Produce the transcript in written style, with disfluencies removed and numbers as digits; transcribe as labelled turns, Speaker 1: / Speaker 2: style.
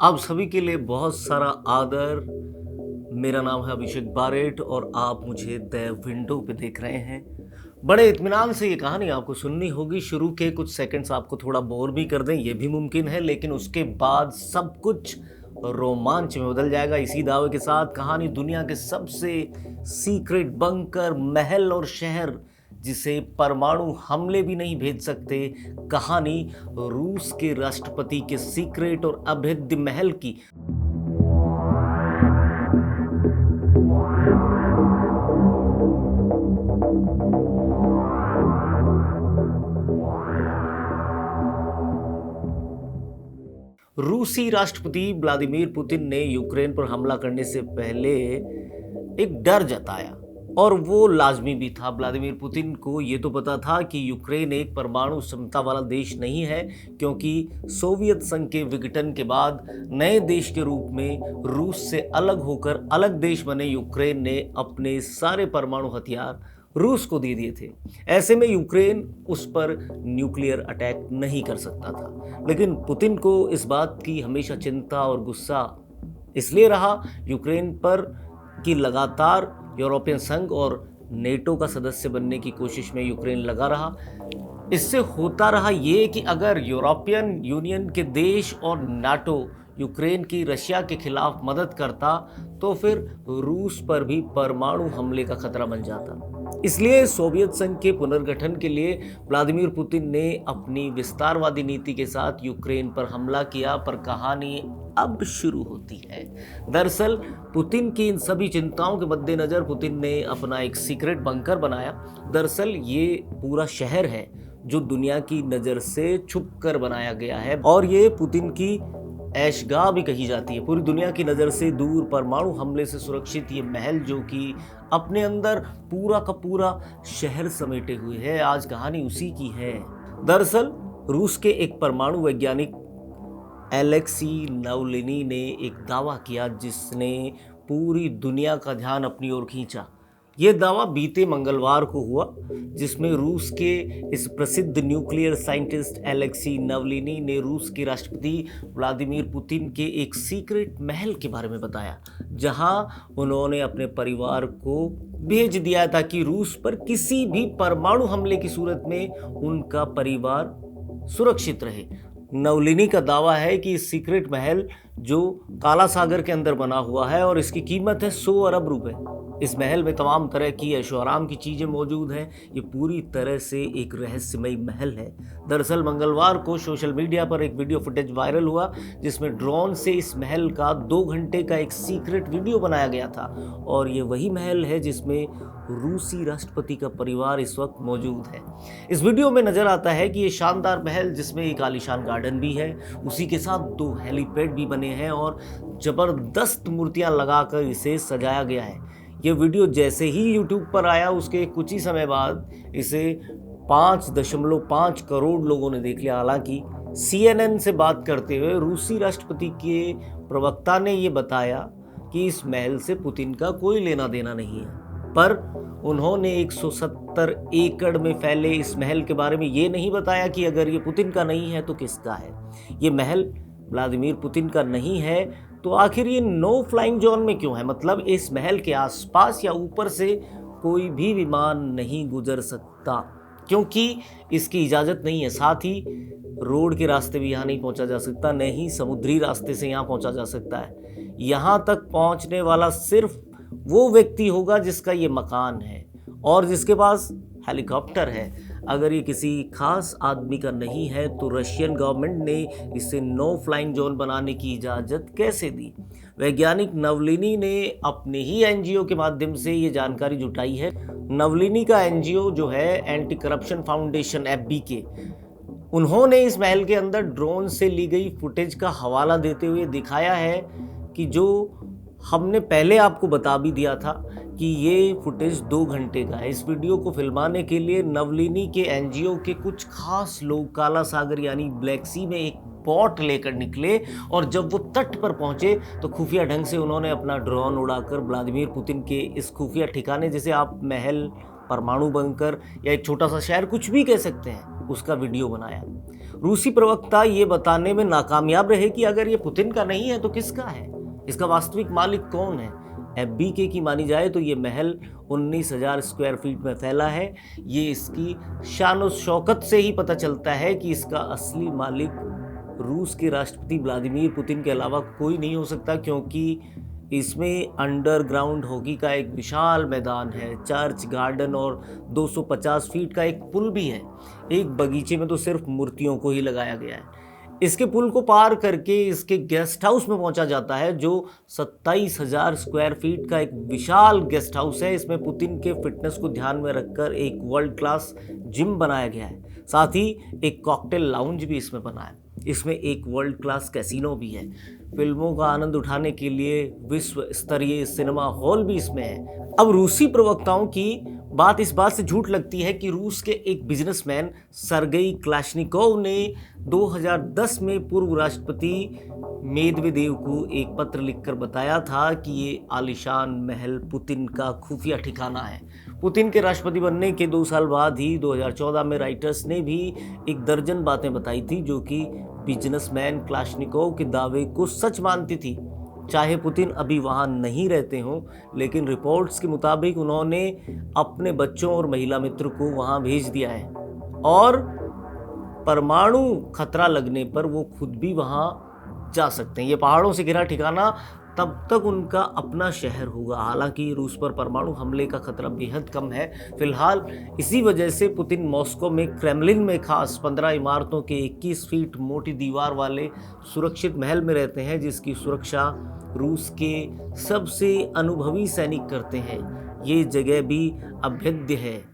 Speaker 1: आप सभी के लिए बहुत सारा आदर। मेरा नाम है अभिषेक बारेट और आप मुझे द विंडो पे देख रहे हैं। बड़े इत्मीनान से ये कहानी आपको सुननी होगी। शुरू के कुछ सेकंड्स आपको थोड़ा बोर भी कर दें, ये भी मुमकिन है, लेकिन उसके बाद सब कुछ रोमांच में बदल जाएगा। इसी दावे के साथ कहानी दुनिया के सबसे सीक्रेट बंकर, महल और शहर जिसे परमाणु हमले भी नहीं भेज सकते। कहानी रूस के राष्ट्रपति के सीक्रेट और अभेद्य महल की। रूसी राष्ट्रपति व्लादिमीर पुतिन ने यूक्रेन पर हमला करने से पहले एक डर जताया और वो लाजमी भी था। व्लादिमीर पुतिन को ये तो पता था कि यूक्रेन एक परमाणु क्षमता वाला देश नहीं है, क्योंकि सोवियत संघ के विघटन के बाद नए देश के रूप में रूस से अलग होकर अलग देश बने यूक्रेन ने अपने सारे परमाणु हथियार रूस को दे दिए थे। ऐसे में यूक्रेन उस पर न्यूक्लियर अटैक नहीं कर सकता था। लेकिन पुतिन को इस बात की हमेशा चिंता और गुस्सा इसलिए रहा यूक्रेन पर कि लगातार यूरोपियन संघ और नेटो का सदस्य बनने की कोशिश में यूक्रेन लगा रहा। इससे होता रहा ये कि अगर यूरोपियन यूनियन के देश और नाटो यूक्रेन की रशिया के खिलाफ मदद करता तो फिर रूस पर भी परमाणु हमले का खतरा बन जाता। इसलिए सोवियत संघ के पुनर्गठन के लिए व्लादिमीर पुतिन ने अपनी विस्तारवादी नीति के साथ यूक्रेन पर हमला किया। पर कहानी अब शुरू होती है। दरअसल पुतिन की इन सभी चिंताओं के मद्देनजर पुतिन ने अपना एक सीक्रेट बंकर बनाया। दरअसल ये पूरा शहर है जो दुनिया की नज़र से छुप कर बनाया गया है और ये पुतिन की ऐशगाह भी कही जाती है। पूरी दुनिया की नज़र से दूर, परमाणु हमले से सुरक्षित ये महल जो कि अपने अंदर पूरा का पूरा शहर समेटे हुए है, आज कहानी उसी की है। दरअसल रूस के एक परमाणु वैज्ञानिक एलेक्सी नावलिनी ने एक दावा किया जिसने पूरी दुनिया का ध्यान अपनी ओर खींचा। ये दावा बीते मंगलवार को हुआ, जिसमें रूस के इस प्रसिद्ध न्यूक्लियर साइंटिस्ट एलेक्सी नावलिनी ने रूस के राष्ट्रपति व्लादिमीर पुतिन के एक सीक्रेट महल के बारे में बताया, जहां उन्होंने अपने परिवार को भेज दिया था कि रूस पर किसी भी परमाणु हमले की सूरत में उनका परिवार सुरक्षित रहे। नावलिनी का दावा है कि इस सीक्रेट महल जो काला सागर के अंदर बना हुआ है और इसकी कीमत है 100 अरब रुपए। इस महल में तमाम तरह की ऐशो आराम की चीज़ें मौजूद हैं। ये पूरी तरह से एक रहस्यमयी महल है। दरअसल मंगलवार को सोशल मीडिया पर एक वीडियो फुटेज वायरल हुआ जिसमें ड्रोन से इस महल का 2 घंटे का एक सीक्रेट वीडियो बनाया गया था और ये वही महल है जिसमें रूसी राष्ट्रपति का परिवार इस वक्त मौजूद है। इस वीडियो में नजर आता है कि ये शानदार महल जिसमें एक आलीशान गार्डन भी है, उसी के साथ 2 हेलीपैड भी बने हैं और जबरदस्त मूर्तियां लगाकर इसे सजाया गया है। ये वीडियो जैसे ही यूट्यूब पर आया उसके कुछ ही समय बाद इसे 5.5 करोड़ लोगों ने देख लिया। हालांकि CNN से बात करते हुए रूसी राष्ट्रपति के प्रवक्ता ने ये बताया कि इस महल से पुतिन का कोई लेना देना नहीं है, पर उन्होंने 170 एकड़ में फैले इस महल के बारे में ये नहीं बताया कि अगर ये पुतिन का नहीं है तो किसका है। ये महल व्लादिमीर पुतिन का नहीं है तो आखिर ये नो फ्लाइंग जोन में क्यों है? मतलब इस महल के आसपास या ऊपर से कोई भी विमान नहीं गुजर सकता, क्योंकि इसकी इजाज़त नहीं है। साथ ही रोड के रास्ते भी यहाँ नहीं पहुँचा जा सकता, न ही समुद्री रास्ते से यहाँ पहुँचा जा सकता है। यहाँ तक पहुँचने वाला सिर्फ वो व्यक्ति होगा जिसका ये मकान है और जिसके पास हेलीकॉप्टर है। अगर ये किसी खास आदमी का नहीं है तो रशियन गवर्नमेंट ने इसे नो फ्लाइंग जोन बनाने की इजाज़त कैसे दी? वैज्ञानिक नावलिनी ने अपने ही NGO के माध्यम से ये जानकारी जुटाई है। नावलिनी का NGO जो है एंटी करप्शन फाउंडेशन FBK, उन्होंने इस महल के अंदर ड्रोन से ली गई फुटेज का हवाला देते हुए दिखाया है कि जो हमने पहले आपको बता भी दिया था कि ये फुटेज 2 घंटे का है। इस वीडियो को फिल्माने के लिए नावलिनी के NGO के कुछ खास लोग काला सागर यानी ब्लैक सी में एक बोट लेकर निकले और जब वो तट पर पहुंचे तो खुफिया ढंग से उन्होंने अपना ड्रोन उड़ाकर व्लादिमीर पुतिन के इस खुफिया ठिकाने, जिसे आप महल, परमाणु बंकर या एक छोटा सा शहर कुछ भी कह सकते हैं, उसका वीडियो बनाया। रूसी प्रवक्ता ये बताने में नाकामयाब रहे कि अगर ये पुतिन का नहीं है तो किसका है, इसका वास्तविक मालिक कौन है। एफबीके की मानी जाए तो ये महल 19,000 स्क्वायर फीट में फैला है। ये इसकी शान शौकत से ही पता चलता है कि इसका असली मालिक रूस के राष्ट्रपति व्लादिमीर पुतिन के अलावा कोई नहीं हो सकता, क्योंकि इसमें अंडरग्राउंड हॉकी का एक विशाल मैदान है, चर्च गार्डन और 250 फीट का एक पुल भी है। एक बगीचे में तो सिर्फ मूर्तियों को ही लगाया गया है। इसके पुल को पार करके इसके गेस्ट हाउस में पहुंचा जाता है, जो 27,000 स्क्वायर फीट का एक विशाल गेस्ट हाउस है। इसमें पुतिन के फिटनेस को ध्यान में रखकर एक वर्ल्ड क्लास जिम बनाया गया है। साथ ही एक कॉकटेल लाउंज भी इसमें बना है। इसमें एक वर्ल्ड क्लास कैसीनो भी है। फिल्मों का आनंद उठाने के लिए विश्व स्तरीय सिनेमा हॉल भी इसमें है। अब रूसी प्रवक्ताओं की बात इस बात से झूठ लगती है कि रूस के एक बिजनेसमैन सरगेई क्लाशनिकोव ने 2010 में पूर्व राष्ट्रपति मेदवेदेव को एक पत्र लिखकर बताया था कि ये आलीशान महल पुतिन का खुफिया ठिकाना है। पुतिन के राष्ट्रपति बनने के 2 साल बाद ही 2014 में राइटर्स ने भी एक दर्जन बातें बताई थी जो कि बिजनेसमैन क्लाशनिकोव के दावे को सच मानती थी। चाहे पुतिन अभी वहां नहीं रहते हों, लेकिन रिपोर्ट्स के मुताबिक उन्होंने अपने बच्चों और महिला मित्र को वहां भेज दिया है और परमाणु खतरा लगने पर वो खुद भी वहां जा सकते हैं। ये पहाड़ों से घिरा ठिकाना तब तक उनका अपना शहर होगा। हालांकि रूस पर परमाणु हमले का खतरा बेहद कम है फिलहाल। इसी वजह से पुतिन मॉस्को में क्रेमलिन में खास 15 इमारतों के 21 फीट मोटी दीवार वाले सुरक्षित महल में रहते हैं, जिसकी सुरक्षा रूस के सबसे अनुभवी सैनिक करते हैं। ये जगह भी अभेद्य है।